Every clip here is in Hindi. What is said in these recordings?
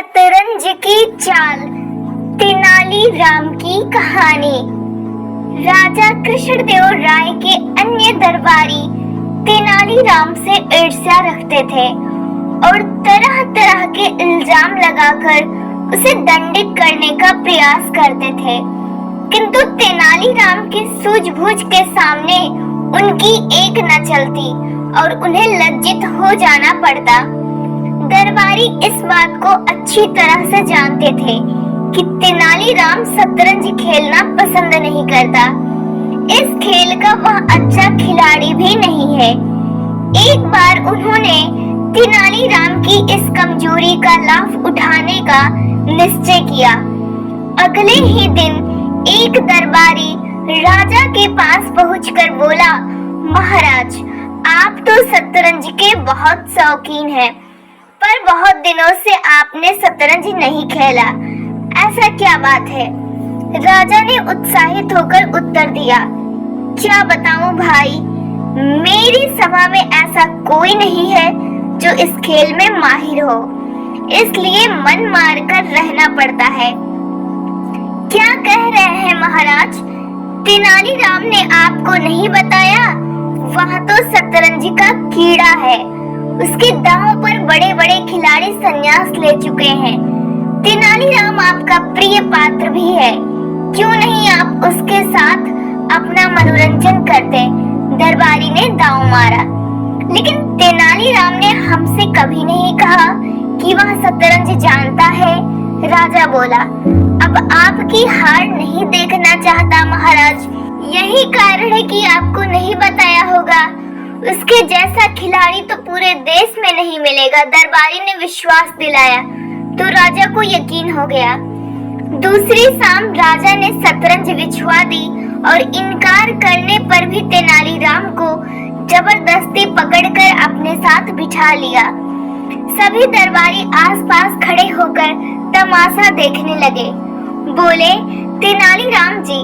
शतरंज की चाल, तेनालीराम की कहानी। राजा कृष्णदेव राय के अन्य दरबारी तेनालीराम से ईर्ष्या रखते थे और तरह तरह के इल्जाम लगाकर उसे दंडित करने का प्रयास करते थे, किंतु तेनालीराम की सूझबूझ के सामने उनकी एक न चलती और उन्हें लज्जित हो जाना पड़ता। दरबारी इस बात को अच्छी तरह से जानते थे कि तेनालीराम शतरंज खेलना पसंद नहीं करता। इस खेल का वह अच्छा खिलाड़ी भी नहीं है। एक बार उन्होंने तेनालीराम की इस कमजोरी का लाभ उठाने का निश्चय किया। अगले ही दिन एक दरबारी राजा के पास पहुंचकर बोला, महाराज, आप तो शतरंज के बहुत शौकीन हैं, पर बहुत दिनों से आपने शतरंज नहीं खेला, ऐसा क्या बात है? राजा ने उत्साहित होकर उत्तर दिया, क्या बताऊं भाई, मेरी सभा में ऐसा कोई नहीं है जो इस खेल में माहिर हो, इसलिए मन मारकर रहना पड़ता है। क्या कह रहे हैं महाराज? तेनालीराम ने आपको नहीं बताया? वह तो शतरंज का कीड़ा है, उसके दांव पर बड़े बड़े खिलाड़ी संन्यास ले चुके हैं। तेनालीराम आपका प्रिय पात्र भी है, क्यों नहीं आप उसके साथ अपना मनोरंजन करते? दरबारी ने दांव मारा, लेकिन तेनालीराम ने हमसे कभी नहीं कहा कि वह शतरंज जानता है। राजा बोला, अब आपकी हार नहीं देखना चाहता महाराज, यही कारण है कि आपको नहीं बताया होगा। उसके जैसा खिलाड़ी तो पूरे देश में नहीं मिलेगा। दरबारी ने विश्वास दिलाया तो राजा को यकीन हो गया। दूसरी शाम राजा ने शतरंज बिछवा दी और इनकार करने पर भी तेनालीराम को जबरदस्ती पकड़कर अपने साथ बिठा लिया। सभी दरबारी आसपास खड़े होकर तमाशा देखने लगे। बोले, तेनालीराम जी,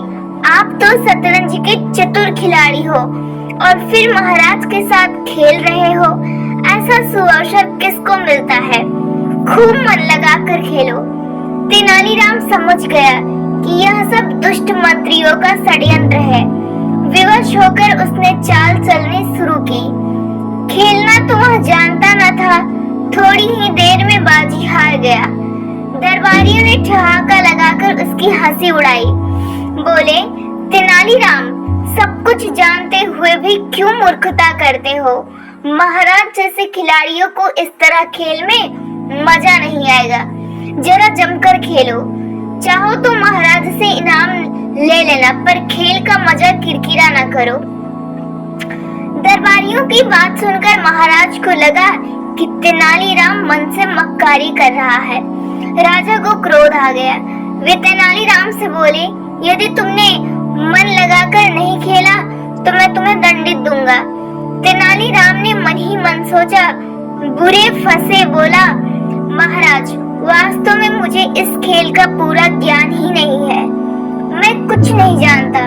आप तो शतरंज के चतुर खिलाड़ी हो और फिर महाराज के साथ खेल रहे हो, ऐसा सुअवसर किसको मिलता है? खूब मन लगाकर खेलो। तेनालीराम समझ गया कि यह सब दुष्ट मंत्रियों का षड्यंत्र है। विवश होकर उसने चाल चलनी शुरू की। खेलना तो वह जानता न था, थोड़ी ही देर में बाजी हार गया। दरबारियों ने ठहाका लगाकर उसकी हंसी उड़ाई। बोले, तेनालीराम, सब कुछ जानते हुए भी क्यों मूर्खता करते हो? महाराज जैसे खिलाड़ियों को इस तरह खेल में मजा नहीं आएगा। जरा जमकर खेलो, चाहो तो महाराज से इनाम ले लेना, पर खेल का मजा किरकिरा ना करो। दरबारियों की बात सुनकर महाराज को लगा कि तेनालीराम मन से मक्कारी कर रहा है। राजा को क्रोध आ गया। वे तेनालीराम से बोले, यदि तुमने मन लगाकर नहीं खेला तो मैं तुम्हें दंडित दूंगा। तेनालीराम ने मन ही मन सोचा, बुरे फंसे बोला, महाराज, वास्तव में मुझे इस खेल का पूरा ज्ञान ही नहीं है, मैं कुछ नहीं जानता।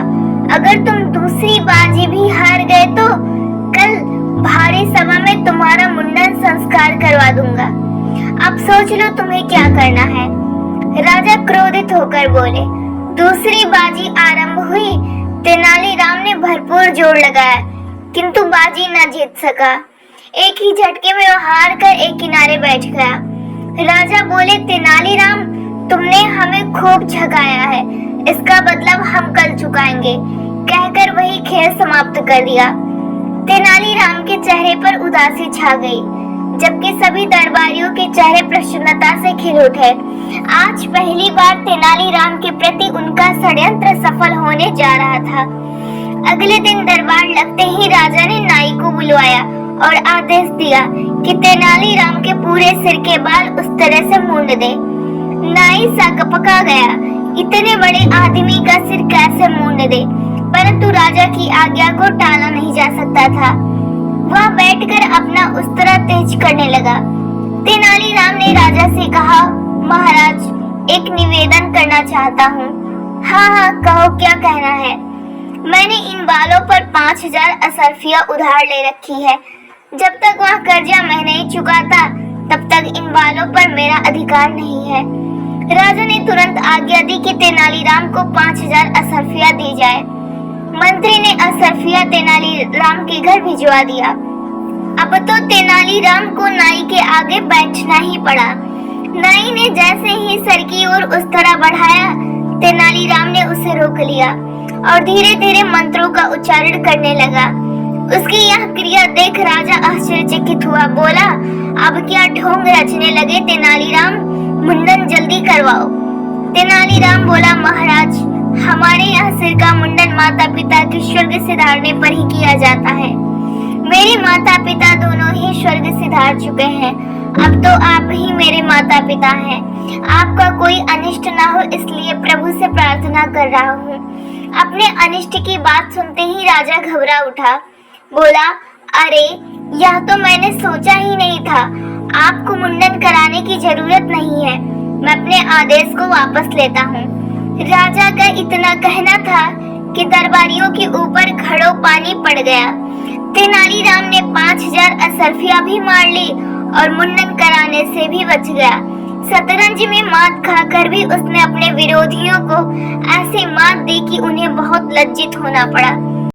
अगर तुम दूसरी बाजी भी हार गए तो कल भारी सभा में तुम्हारा मुंडन संस्कार करवा दूंगा। अब सोच लो तुम्हें क्या करना है। राजा क्रोधित होकर बोले। दूसरी बाजी आरंभ हुई। तेनालीराम ने भरपूर जोर लगाया, किंतु बाजी न जीत सका। एक ही झटके में वह हार कर एक किनारे बैठ गया। राजा बोले, तेनालीराम, तुमने हमें खूब झगाया है, इसका बदला हम कल चुकाएंगे, कहकर वही खेल समाप्त कर दिया। तेनालीराम के चेहरे पर उदासी छा गई, जबकि सभी दरबारियों के चेहरे प्रसन्नता से खिल उठे। आज पहली बार तेनालीराम के प्रति उनका षड्यंत्र सफल होने जा रहा था। अगले दिन दरबार लगते ही राजा ने नाई को बुलवाया और आदेश दिया कि तेनालीराम के पूरे सिर के बाल उस तरह से मूंद दे। नाई सकपका गया, इतने बड़े आदमी का सिर कैसे मूंद दे, परंतु राजा की आज्ञा को टाला नहीं जा सकता था। वह बैठकर अपना उस्तरा तेज करने लगा। तेनालीराम ने राजा से कहा, महाराज, एक निवेदन करना चाहता हूँ। हाँ, कहो, क्या कहना है? मैंने इन बालों पर 5000 असरफिया उधार ले रखी है। जब तक वह कर्जा मैं नहीं चुकाता, तब तक इन बालों पर मेरा अधिकार नहीं है। राजा ने तुरंत आज्ञा दी कि तेनालीराम को 5000 असरफियां दी जाए। मंत्री ने असरफिया तेनालीराम के घर भिजवा दिया। अब तो तेनालीराम को नाई के आगे बैठना ही पड़ा। नाई ने जैसे ही सर की ओर उस तरह बढ़ाया, तेनालीराम ने उसे रोक लिया और धीरे धीरे मंत्रों का उच्चारण करने लगा। उसकी यह क्रिया देख राजा आश्चर्यचकित हुआ। बोला, अब क्या ढोंग रचने लगे तेनालीराम, मुंडन जल्दी करवाओ। तेनालीराम बोला, महाराज, हमारे यहाँ सिर का मुंडन माता पिता के स्वर्ग सिधारने पर ही किया जाता है। मेरे माता पिता दोनों ही स्वर्ग सिधार चुके हैं। अब तो आप ही मेरे माता पिता हैं। आपका कोई अनिष्ट ना हो, इसलिए प्रभु से प्रार्थना कर रहा हूँ। अपने अनिष्ट की बात सुनते ही राजा घबरा उठा। बोला, अरे, यह तो मैंने सोचा ही नहीं था। आपको मुंडन कराने की जरूरत नहीं है। मैं अपने आदेश को वापस लेता हूँ। राजा का इतना कहना था कि दरबारियों के ऊपर घड़ों पानी पड़ गया। तेनालीराम ने 5000 असरफियां भी मार ली और मुंडन कराने से भी बच गया। शतरंज में मात खाकर भी उसने अपने विरोधियों को ऐसी मात दी कि उन्हें बहुत लज्जित होना पड़ा।